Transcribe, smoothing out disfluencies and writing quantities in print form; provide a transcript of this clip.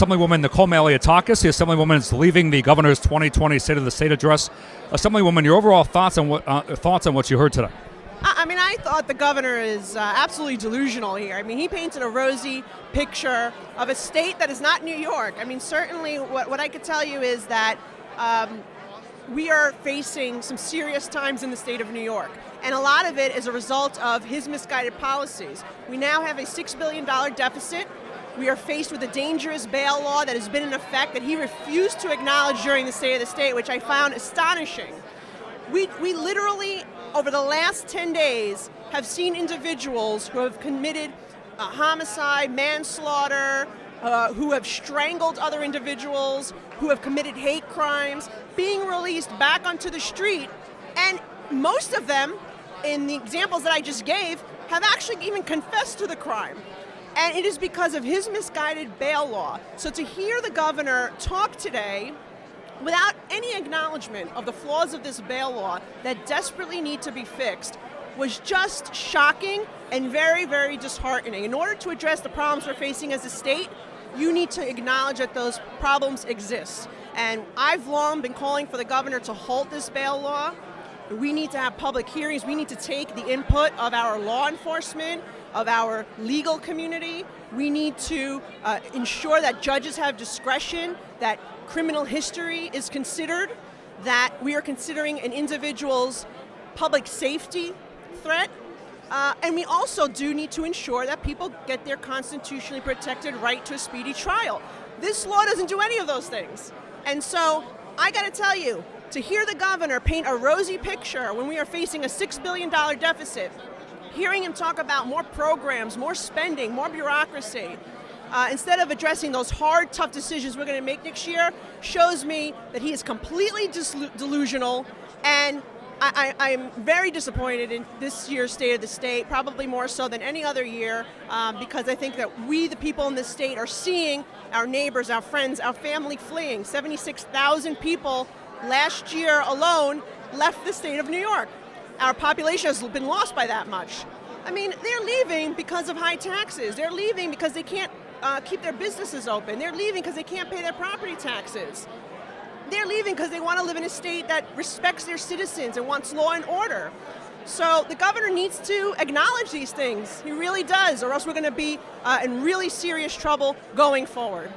Assemblywoman Nicole Malliotakis. The Assemblywoman is leaving the governor's 2020 State of the State address. Assemblywoman, your overall thoughts on what you heard today? I thought the governor is absolutely delusional here. I mean, he painted a rosy picture of a state that is not New York. I mean, certainly what I could tell you is that we are facing some serious times in the state of New York. And a lot of it is a result of his misguided policies. We now have a $6 billion deficit. We are faced with a dangerous bail law that has been in effect that he refused to acknowledge during the State of the State, which I found astonishing. We literally, over the last 10 days, have seen individuals who have committed homicide, manslaughter, who have strangled other individuals, who have committed hate crimes, being released back onto the street. And most of them, in the examples that I just gave, have actually even confessed to the crime. And it is because of his misguided bail law. So to hear the governor talk today without any acknowledgement of the flaws of this bail law that desperately need to be fixed was just shocking and very, very disheartening. In order to address the problems we're facing as a state, you need to acknowledge that those problems exist. And I've long been calling for the governor to halt this bail law. We need to have public hearings. We need to take the input of our law enforcement, of our legal community. We need to ensure that judges have discretion, that criminal history is considered, that we are considering an individual's public safety threat. And we also do need to ensure that people get their constitutionally protected right to a speedy trial. This law doesn't do any of those things. And so I got to tell you, to hear the governor paint a rosy picture when we are facing a $6 billion deficit, hearing him talk about more programs, more spending, more bureaucracy, instead of addressing those hard, tough decisions we're going to make next year, shows me that he is completely delusional. And I am very disappointed in this year's State of the State, probably more so than any other year, because I think that we, the people in this state, are seeing our neighbors, our friends, our family fleeing. 76,000 people last year alone left the state of New York. Our population has been lost by that much. I mean, they're leaving because of high taxes. They're leaving because they can't keep their businesses open. They're leaving because they can't pay their property taxes. They're leaving because they want to live in a state that respects their citizens and wants law and order. So the governor needs to acknowledge these things. He really does, or else we're going to be in really serious trouble going forward.